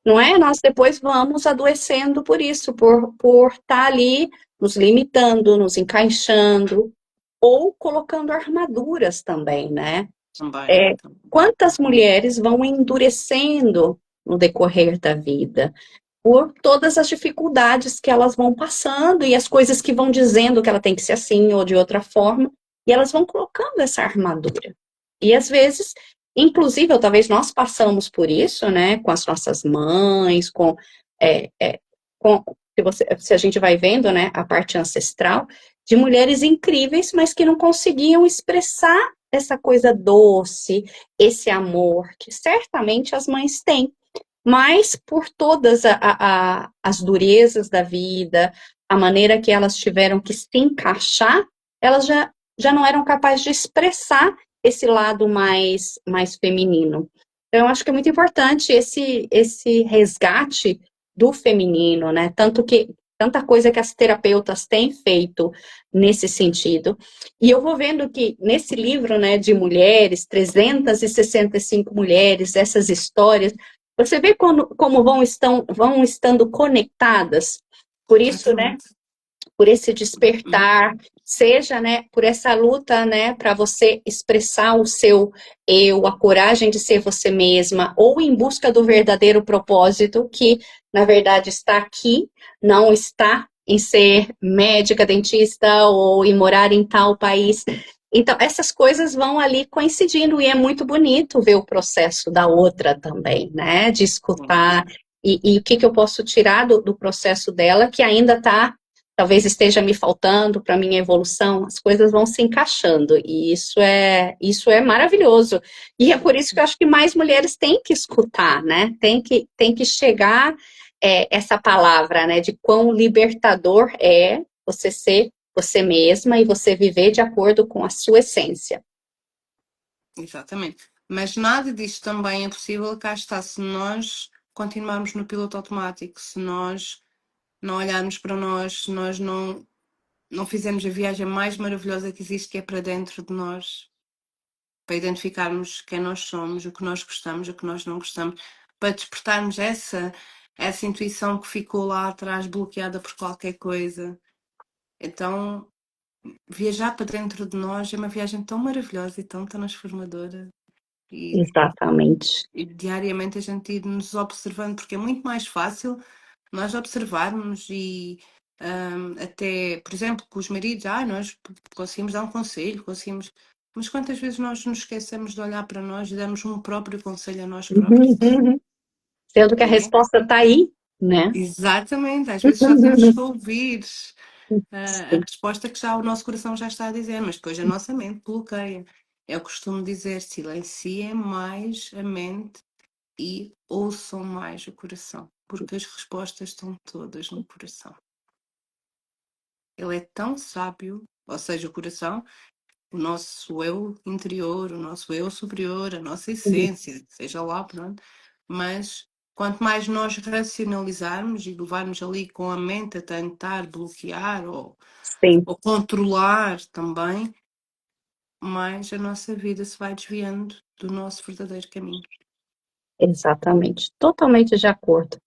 Não é? Nós depois vamos adoecendo por isso, por estar ali nos limitando, nos encaixando, ou colocando armaduras também, né? Também. É, quantas mulheres vão endurecendo no decorrer da vida, por todas as dificuldades que elas vão passando e as coisas que vão dizendo que ela tem que ser assim ou de outra forma, e elas vão colocando essa armadura. E às vezes, inclusive, ou talvez nós passamos por isso, né, com as nossas mães, é, é, com se a gente vai vendo, né, a parte ancestral, de mulheres incríveis, mas que não conseguiam expressar essa coisa doce, esse amor que certamente as mães têm, mas por todas as durezas da vida, a maneira que elas tiveram que se encaixar, elas já não eram capazes de expressar esse lado mais feminino. Então, eu acho que é muito importante esse resgate do feminino, né? Tanta coisa que as terapeutas têm feito nesse sentido. E eu vou vendo que nesse livro, né, de mulheres, 365 mulheres, essas histórias, você vê como vão estando conectadas. Por isso, né, Completamente. por esse despertar, seja, né, por essa luta, né, para você expressar o seu eu, a coragem de ser você mesma, ou em busca do verdadeiro propósito, que na verdade está aqui, não está em ser médica, dentista ou em morar em tal país. Então, essas coisas vão ali coincidindo e é muito bonito ver o processo da outra também, né? De escutar e o que eu posso tirar do processo dela que ainda está, talvez esteja me faltando para minha evolução. As coisas vão se encaixando e isso é maravilhoso. E é por isso que eu acho que mais mulheres têm que escutar, né? Tem que chegar essa palavra, né? De quão libertador é você ser você mesma e você viver de acordo com a sua essência. Exatamente. Mas nada disto também é possível, cá está, se nós continuarmos no piloto automático, se nós não olharmos para nós, se nós não fizermos a viagem mais maravilhosa que existe, que é para dentro de nós, para identificarmos quem nós somos, o que nós gostamos, o que nós não gostamos, para despertarmos essa intuição que ficou lá atrás bloqueada por qualquer coisa. Então, viajar para dentro de nós é uma viagem tão maravilhosa e tão transformadora. E, Exatamente. e diariamente a gente ir nos observando, porque é muito mais fácil nós observarmos e até, por exemplo, com os maridos, nós conseguimos dar um conselho, conseguimos. Mas quantas vezes nós nos esquecemos de olhar para nós e damos um próprio conselho a nós próprios, Uhum. Sendo que a não é? resposta está aí, né? Exatamente, às vezes só temos que ouvir a Sim, resposta que já o nosso coração já está a dizer, mas depois a nossa mente bloqueia. Eu costumo dizer, silenciem mais a mente e ouçam mais o coração, porque as respostas estão todas no coração. Ele é tão sábio, ou seja, o coração, o nosso eu interior, o nosso eu superior, a nossa essência, seja lá, pronto. Mas quanto mais nós racionalizarmos e levarmos ali com a mente a tentar bloquear sim, ou controlar também, mais a nossa vida se vai desviando do nosso verdadeiro caminho. exatamente. Totalmente de acordo.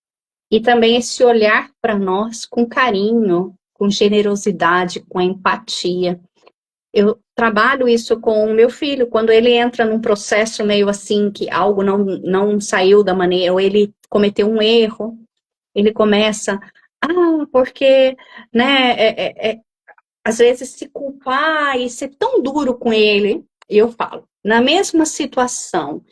E também esse olhar para nós com carinho, com generosidade, com empatia. Eu trabalho isso com o meu filho, quando ele entra num processo meio assim, que algo não saiu da maneira, ou ele cometeu um erro, ele começa, porque, né, às vezes se culpar e ser tão duro com ele, eu falo, na mesma situação,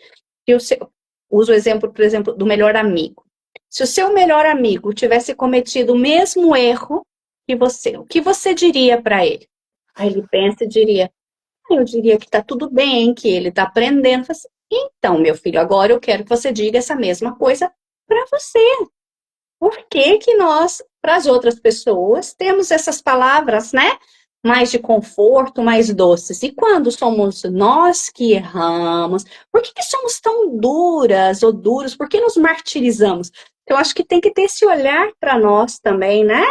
que o seu, uso o exemplo, por exemplo, do melhor amigo. Se o seu melhor amigo tivesse cometido o mesmo erro que você, o que você diria para ele? Aí ele pensa e diria, eu diria que está tudo bem, que ele está aprendendo. Assim, então, meu filho, agora eu quero que você diga essa mesma coisa para você. Por que que nós, para as outras pessoas, temos essas palavras, né? Mais de conforto, mais doces. E quando somos nós que erramos, por que que somos tão duras ou duros? Por que nos martirizamos? Eu acho que tem que ter esse olhar para nós também, né?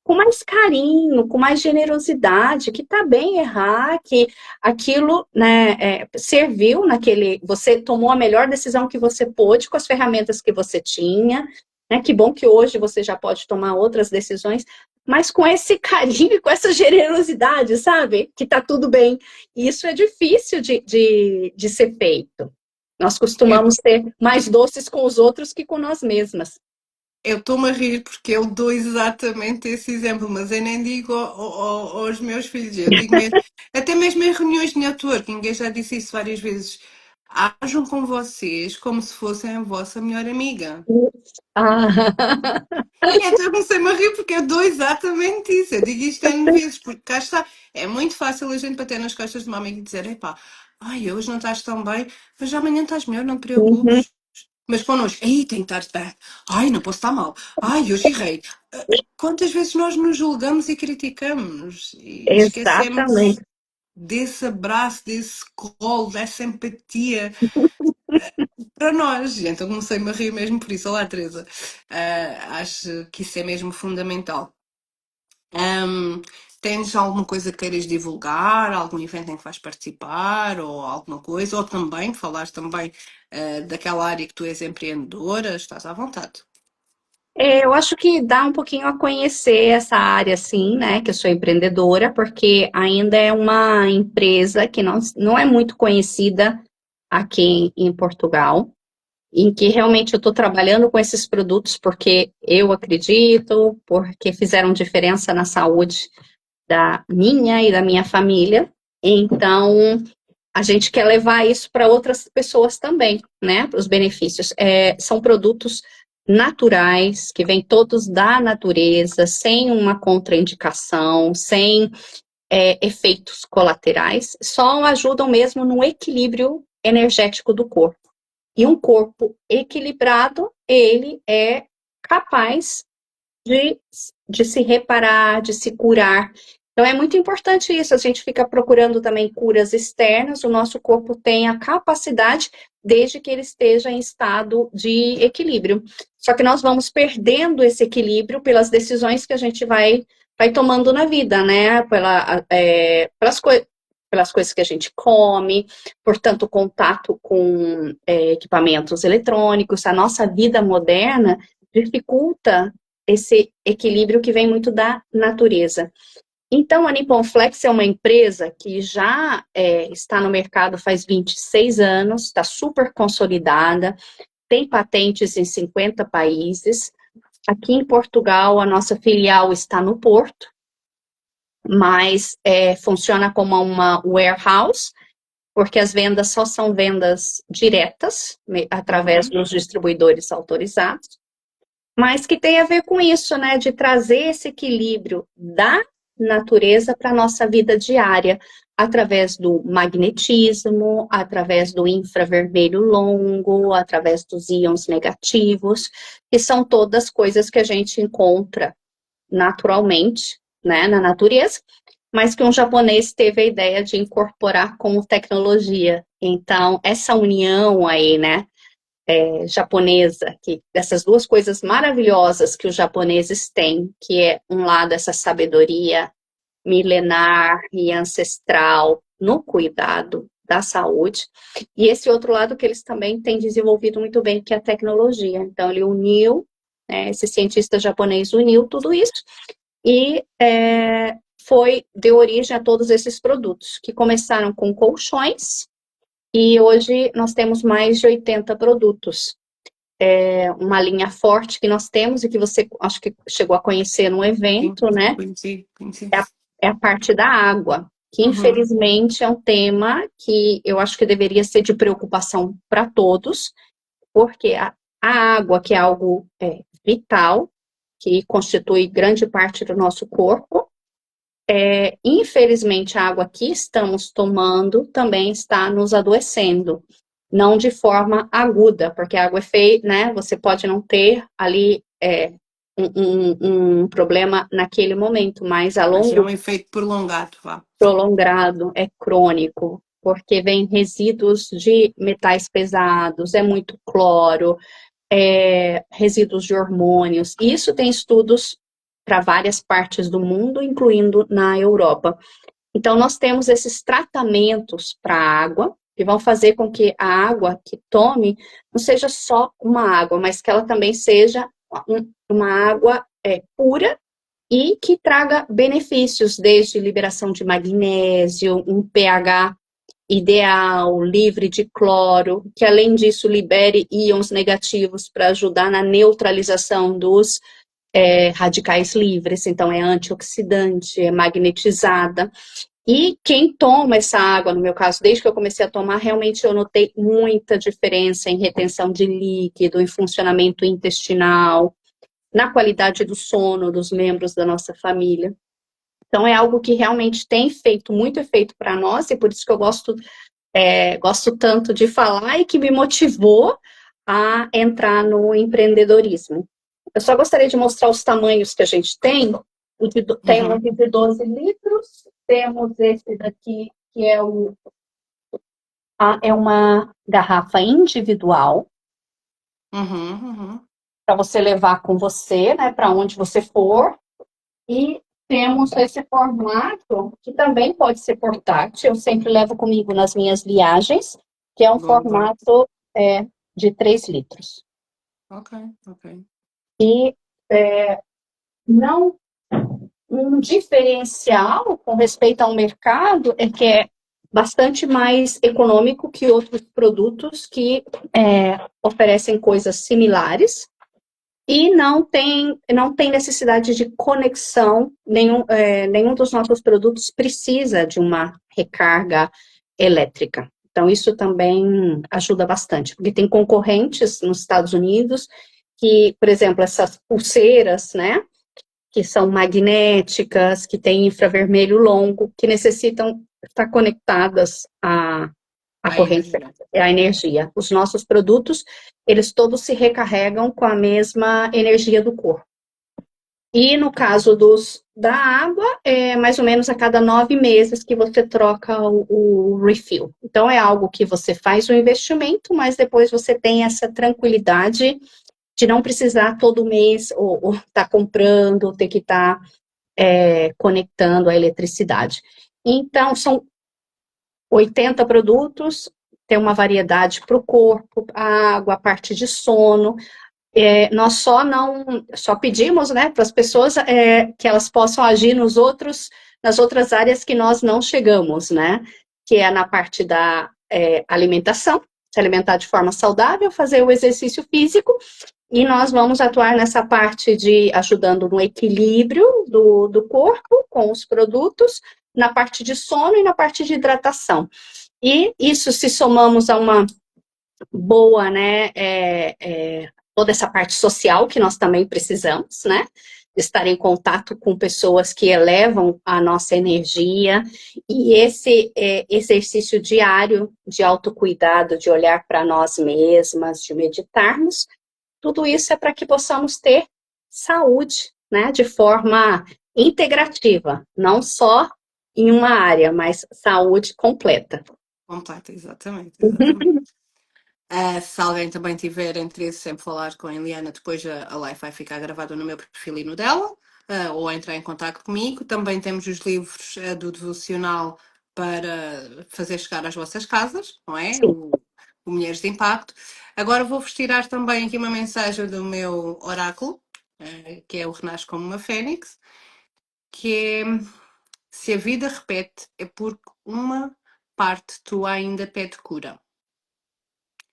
Com mais carinho, com mais generosidade, que tá bem errar, que aquilo, né, serviu naquele, você tomou a melhor decisão que você pôde com as ferramentas que você tinha, né? Que bom que hoje você já pode tomar outras decisões, mas com esse carinho e com essa generosidade, sabe? Que tá tudo bem. E isso é difícil de ser feito. Nós Eu costumamos ser mais doces com os outros que com nós mesmas. Eu estou-me a rir porque eu dou exatamente esse exemplo, mas eu nem digo aos meus filhos, eu digo mesmo, até mesmo em reuniões de networking, eu já disse isso várias vezes. Ajam com vocês como se fossem a vossa melhor amiga. Ah, E então eu comecei-me a rir porque eu dou exatamente isso. Eu digo isto N vezes, porque cá está. É muito fácil a gente bater nas costas de uma amiga e dizer: epá, hoje não estás tão bem, mas amanhã estás melhor, não te uhum, preocupes. Mas connosco, aí tem que estar bem. Ai, não posso estar mal. Ai, hoje errei. Quantas vezes nós nos julgamos e criticamos e esquecemos exatamente. desse abraço, desse colo, dessa empatia para nós. E então comecei-me a rir mesmo por isso. Olá, Teresa. Acho que isso é mesmo fundamental. Ahm, Tens alguma coisa que queiras divulgar, algum evento em que vais participar, ou alguma coisa, ou também falar também daquela área que tu és empreendedora, estás à vontade. Eu acho que dá um pouquinho a conhecer essa área, assim, né? Que eu sou empreendedora, porque ainda é uma empresa que não é muito conhecida aqui em Portugal, em que realmente eu estou trabalhando com esses produtos porque eu acredito, porque fizeram diferença na saúde da minha e da minha família. Então, a gente quer levar isso para outras pessoas também, né? Os benefícios. São produtos naturais, que vêm todos da natureza, sem uma contraindicação, sem efeitos colaterais, só ajudam mesmo no equilíbrio energético do corpo. E um corpo equilibrado, ele é capaz de, de se reparar, de se curar. Então, é muito importante isso. A gente fica procurando também curas externas. O nosso corpo tem a capacidade, desde que ele esteja em estado de equilíbrio. Só que nós vamos perdendo esse equilíbrio pelas decisões que a gente vai tomando na vida, né? Pelas coisas que a gente come, portanto, contato com equipamentos eletrônicos. A nossa vida moderna dificulta esse equilíbrio que vem muito da natureza. Então, a Nippon Flex é uma empresa que já está no mercado faz 26 anos, está super consolidada, tem patentes em 50 países. Aqui em Portugal, a nossa filial está no Porto, mas funciona como uma warehouse, porque as vendas só são vendas diretas, através dos distribuidores autorizados, mas que tem a ver com isso, né, de trazer esse equilíbrio da natureza para a nossa vida diária, através do magnetismo, através do infravermelho longo, através dos íons negativos, que são todas coisas que a gente encontra naturalmente, né, na natureza, mas que um japonês teve a ideia de incorporar como tecnologia. Então, essa união aí, né, japonesa, que dessas duas coisas maravilhosas que os japoneses têm, que é um lado essa sabedoria milenar e ancestral no cuidado da saúde, e esse outro lado que eles também têm desenvolvido muito bem, que é a tecnologia. Então ele uniu, esse cientista japonês uniu tudo isso e deu origem a todos esses produtos, que começaram com colchões, e hoje nós temos mais de 80 produtos. Uma linha forte que nós temos e que você, acho que chegou a conhecer num Sim, evento, né? conheci. É a parte da água, que infelizmente é um tema que eu acho que deveria ser de preocupação para todos, porque a água, que é algo vital, que constitui grande parte do nosso corpo, infelizmente, a água que estamos tomando também está nos adoecendo. Não de forma aguda, porque a água é feia, né? Você pode não ter ali um problema naquele momento, mas a Mas é longo um efeito prolongado, vá. prolongado é crônico, porque vem resíduos de metais pesados, é muito cloro, resíduos de hormônios. Isso tem estudos para várias partes do mundo, incluindo na Europa. Então, nós temos esses tratamentos para a água, que vão fazer com que a água que tome não seja só uma água, mas que ela também seja uma água pura e que traga benefícios, desde liberação de magnésio, um pH ideal, livre de cloro, que além disso libere íons negativos para ajudar na neutralização dos radicais livres, então é antioxidante, é magnetizada. E quem toma essa água, no meu caso, desde que eu comecei a tomar, realmente eu notei muita diferença em retenção de líquido, em funcionamento intestinal, na qualidade do sono dos membros da nossa família. Então, é algo que realmente tem feito muito efeito para nós, e por isso que eu gosto tanto de falar e que me motivou a entrar no empreendedorismo. Eu só gostaria de mostrar os tamanhos que a gente tem. Temos de 12 litros, temos esse daqui, que é uma garrafa individual, para você levar com você, né, para onde você for. E temos esse formato, que também pode ser portátil, eu sempre levo comigo nas minhas viagens, que é um formato de 3 litros. Ok. E Não, um diferencial com respeito ao mercado é que é bastante mais econômico que outros produtos que oferecem coisas similares e não tem necessidade de conexão, nenhum dos nossos produtos precisa de uma recarga elétrica. Então, isso também ajuda bastante, porque tem concorrentes nos Estados Unidos que, por exemplo, essas pulseiras, né, que são magnéticas, que têm infravermelho longo, que necessitam estar conectadas à A corrente, energia. à energia. Os nossos produtos, eles todos se recarregam com a mesma energia do corpo. E no caso da água, é mais ou menos a cada 9 meses que você troca o refill. Então, é algo que você faz o investimento, mas depois você tem essa tranquilidade de não precisar todo mês ou tá comprando, ou ter que estar conectando a eletricidade. Então, são 80 produtos, tem uma variedade para o corpo, a água, a parte de sono. Nós só pedimos, né, para as pessoas que elas possam agir nas outras áreas que nós não chegamos, né, que é na parte da alimentação, se alimentar de forma saudável, fazer o exercício físico, e nós vamos atuar nessa parte de ajudando no equilíbrio do corpo com os produtos, na parte de sono e na parte de hidratação. E isso, se somamos a uma boa, né, toda essa parte social que nós também precisamos, né, estar em contato com pessoas que elevam a nossa energia, e esse exercício diário de autocuidado, de olhar para nós mesmas, de meditarmos, tudo isso é para que possamos ter saúde, né, de forma integrativa, não só em uma área, mas saúde completa. Completa, exatamente, exatamente. Se alguém também tiver interesse em falar com a Eliana, depois a live vai ficar gravada no meu perfil e no dela, ou entrar em contato comigo. Também temos os livros do devocional para fazer chegar às vossas casas, não é? Sim. O Mulheres de Impacto. Agora vou-vos tirar também aqui uma mensagem do meu oráculo, que é o Renasce como uma Fênix, que é: se a vida repete, é porque uma parte tua ainda pede cura.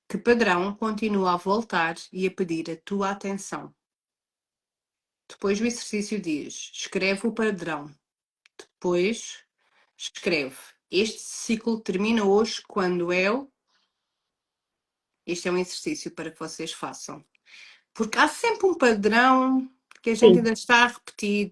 Que padrão continua a voltar e a pedir a tua atenção? Depois o exercício diz: escreve o padrão. Depois escreve: este ciclo termina hoje quando eu. Este é um exercício para que vocês façam. Porque há sempre um padrão que a gente Sim. ainda está a repetir.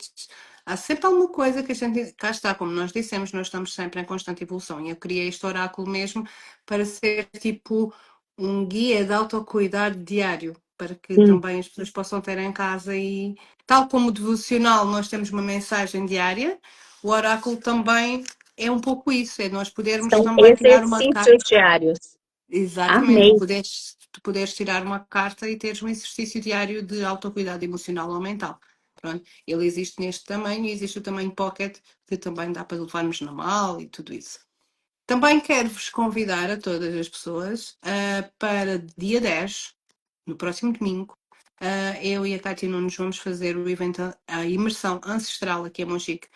Há sempre alguma coisa que a gente. Cá está, como nós dissemos, nós estamos sempre em constante evolução. E eu criei este oráculo mesmo para ser tipo um guia de autocuidado diário, para que também as pessoas possam ter em casa. E tal como o devocional, nós temos uma mensagem diária, o oráculo também é um pouco isso, é nós podermos São também tirar uma carta. exercícios diários. Exatamente, Amei. tu poderes tirar uma carta e teres um exercício diário de autocuidado emocional ou mental. Pronto, ele existe neste tamanho e existe o tamanho pocket, que também dá para levarmos na mala e tudo isso. Também quero-vos convidar a todas as pessoas para dia 10, no próximo domingo, eu e a Cátia Nunes vamos fazer o evento, a imersão ancestral aqui em Monchique.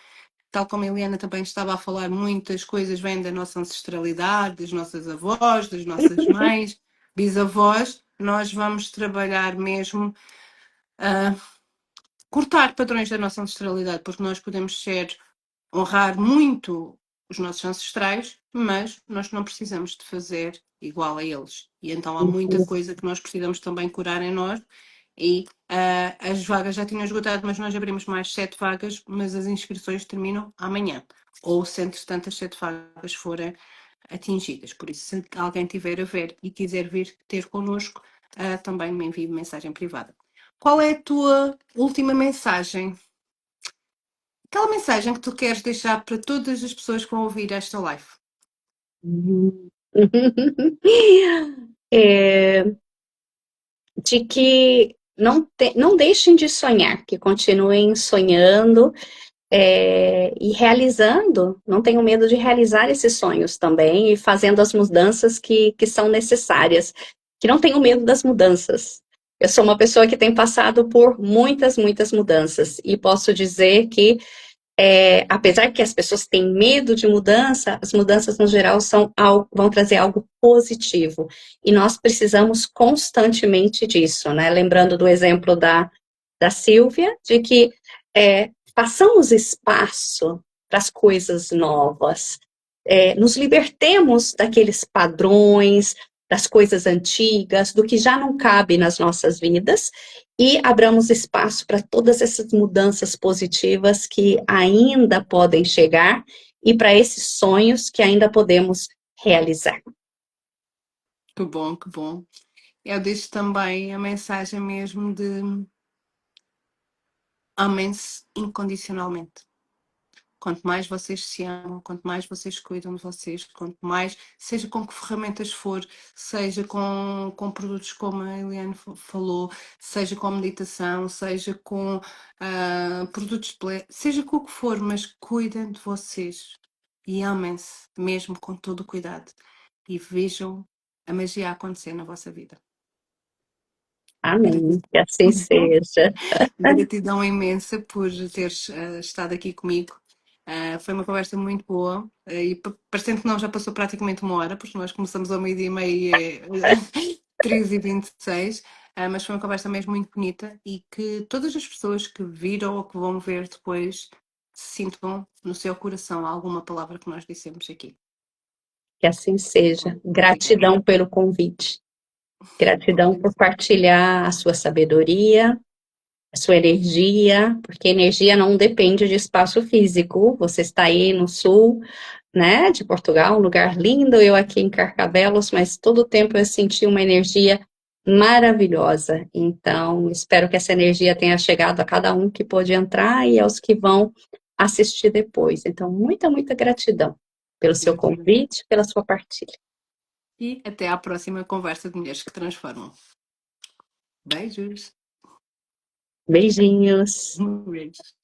Tal como a Eliana também estava a falar, muitas coisas vêm da nossa ancestralidade, das nossas avós, das nossas mães, bisavós. Nós vamos trabalhar mesmo a cortar padrões da nossa ancestralidade, porque nós podemos honrar muito os nossos ancestrais, mas nós não precisamos de fazer igual a eles. E então há muita coisa que nós precisamos também curar em nós. E as vagas já tinham esgotado, mas nós abrimos mais 7 vagas, mas as inscrições terminam amanhã. Ou se, entretanto, as 7 vagas forem atingidas. Por isso, se alguém tiver a ver e quiser vir ter connosco, também me envie mensagem privada. Qual é a tua última mensagem? Aquela mensagem que tu queres deixar para todas as pessoas que vão ouvir esta live? De que não deixem de sonhar, que continuem sonhando e realizando, não tenham medo de realizar esses sonhos também e fazendo as mudanças que são necessárias, que não tenham medo das mudanças. Eu sou uma pessoa que tem passado por muitas, muitas mudanças e posso dizer que apesar que as pessoas têm medo de mudança, as mudanças no geral vão trazer algo positivo. E nós precisamos constantemente disso, né? Lembrando do exemplo da Silvia, de que façamos espaço para as coisas novas, nos libertemos daqueles padrões, das coisas antigas, do que já não cabe nas nossas vidas, e abramos espaço para todas essas mudanças positivas que ainda podem chegar e para esses sonhos que ainda podemos realizar. Que bom, que bom. Eu deixo também a mensagem mesmo de amem-se incondicionalmente. Quanto mais vocês se amam, quanto mais vocês cuidam de vocês, quanto mais, seja com que ferramentas for, seja com produtos como a Eliane falou, seja com meditação, seja com produtos de seja com o que for, mas cuidem de vocês e amem-se mesmo com todo o cuidado e vejam a magia acontecer na vossa vida. Amém, que assim seja. Gratidão imensa por teres estado aqui comigo. Foi uma conversa muito boa e parecendo que não, já passou praticamente uma hora, porque nós começamos ao meio-dia e meia e é 13h26, mas foi uma conversa mesmo muito bonita e que todas as pessoas que viram ou que vão ver depois sintam no seu coração alguma palavra que nós dissemos aqui. Que assim seja. Obrigada. Gratidão pelo convite. Gratidão por partilhar a sua sabedoria, a sua energia, porque energia não depende de espaço físico. Você está aí no sul, né, de Portugal, um lugar lindo, eu aqui em Carcavelos, mas todo o tempo eu senti uma energia maravilhosa. Então, espero que essa energia tenha chegado a cada um que pôde entrar e aos que vão assistir depois. Então, muita, muita gratidão pelo seu convite, pela sua partilha. E até à próxima conversa de Mulheres que Transformam. Beijos. Beijinhos. Beijos.